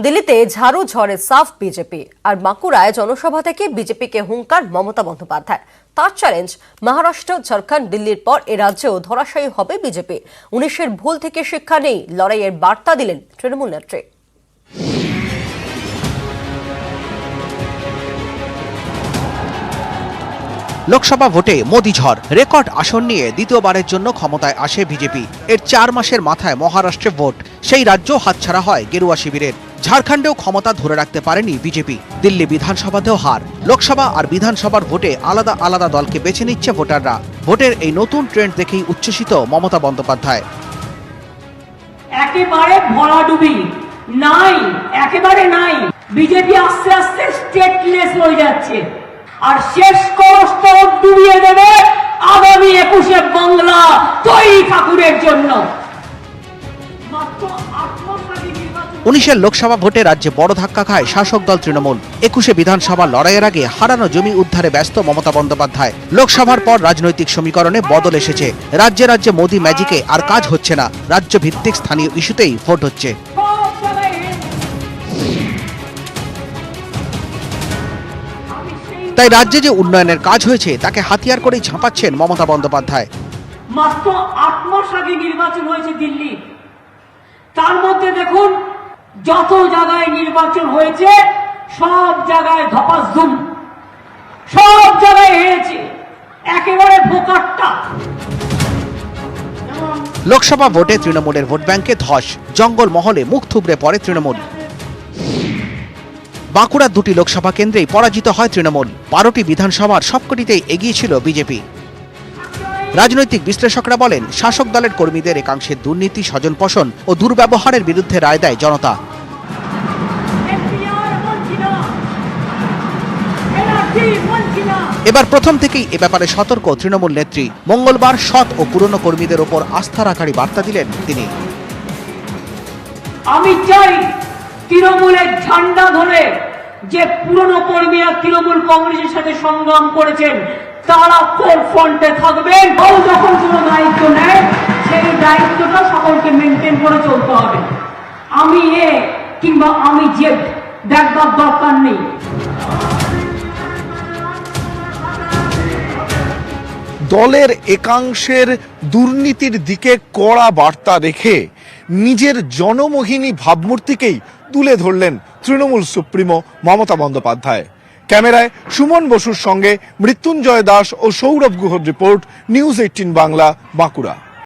দিল্লিতে ঝাড়ু ঝড়ে সাফ বিজেপি আর বাঁকুড়ায় জনসভা থেকে বিজেপিকে হুঙ্কার মমতা বন্দ্যোপাধ্যায়। তার চ্যালেঞ্জ, মহারাষ্ট্র, ঝাড়খণ্ড, দিল্লির পর এ রাজ্যেও ধরাশায়ী হবে বিজেপি। 19-এর ভুল থেকে শিক্ষা নেই, লড়াইয়ের বার্তা দিলেন তৃণমূল নেত্রী। লোকসভা ভোটে মোদি ঝড়, রেকর্ড আসন নিয়ে দ্বিতীয়বারের জন্য ক্ষমতায় আসে বিজেপি। এর 4 মাসের মাথায় মহারাষ্ট্রে ভোট, সেই রাজ্য হাতছাড়া হয় গেরুয়া শিবিরের। ঝাড়খণ্ডেও ক্ষমতা ধরে রাখতে পারেনি বিজেপি। দিল্লি বিধানসভাতেও হার। লোকসভা আর বিধানসভার ভোটে আলাদা আলাদা দলকে বেছে নিচ্ছে ভোটাররা। ভোটের এই নতুন ট্রেন্ড দেখেই উচ্ছ্বসিত মমতা বন্দ্যোপাধ্যায়। একেবারে ভরাডুবি নাই, একেবারে নাই। বিজেপি আস্তে আস্তে স্টেটলেস হয়ে যাচ্ছে আর শেষ করস্তর ডুবিয়ে দেবে আগামী 21-এ বাংলা তৈরি ঠাকুরের জন্য। 19-এর লোকসভা ভোটে রাজ্যে বড় ধাক্কা খায় শাসক দল তৃণমূল। 21-এ বিধানসভা লড়াইয়ের আগে হারানো জমি উদ্ধারে ব্যস্ত মমতা বন্দ্যোপাধ্যায়। লোকসভার পর রাজনৈতিক সমীকরণে বদল এসেছে। রাজ্যে রাজ্যে মোদি ম্যাজিকে আর কাজ হচ্ছে না, রাজ্য ভিত্তিক স্থানীয় ইস্যুতেই ভোট হচ্ছে। তাই রাজ্যে যে উন্নয়নের কাজ হয়েছে তাকে হাতিয়ার করেই ঝাঁপাচ্ছেন মমতা বন্দ্যোপাধ্যায়। মাত্র 8 মাস আগে নির্বাচন হয়েছে দিল্লি, তার মধ্যে দেখুন যত জায়গায় নির্বাচন হয়েছে সব জায়গায় ধপাসধুম, সব জায়গায় হেরেছে, একেবারে ভোকাট্টা। লোকসভা ভোটে তৃণমূলের ভোট ব্যাংকে ধস, জঙ্গল মহলে মুখ থুবড়ে পড়ে তৃণমূল। বাঁকুড়ার 2টি লোকসভা কেন্দ্রেই পরাজিত হয় তৃণমূল। 12টি বিধানসভার সবকটিতেই এগিয়ে ছিল বিজেপি। রাজনৈতিক বিশ্লেষকরা বলেন, শাসক দলের কর্মীদের একাংশের দুর্নীতি, স্বজনপোষণ ও দুর্ব্যবহারের বিরুদ্ধে রায় দেয় জনতা। এবার প্রথম থেকেই এ ব্যাপারে সতর্ক তৃণমূল নেত্রী। মঙ্গলবার সৎ ও পুরনো কর্মীদের ওপর আস্থা রাখারই বার্তা দিলেন তিনি। আমি চাই তৃণমূলের ঝান্ডা ধরে যে পুরনো কর্মীরা তৃণমূল কংগ্রেসের সাথে সংগ্রাম করেছেন তারা ফ্রন্টে থাকবেন। দল যখন কোনো দায়িত্ব নেয় সেই দায়িত্বটা সকলকে মেনটেন করে চলতে হবে। আমি এ কিংবা আমি জেড দেখবার দরকার নেই। দলের একাংশের দুর্নীতির দিকে কড়া বার্তা রেখে নিজের জনমোহিনী ভাবমূর্তিকেই তুলে ধরলেন তৃণমূল সুপ্রিমো মমতা বন্দ্যোপাধ্যায়। ক্যামেরায় সুমন বসুর সঙ্গে মৃত্যুঞ্জয় দাস ও সৌরভ গুহর রিপোর্ট, নিউজ 18 বাংলা, বাঁকুড়া।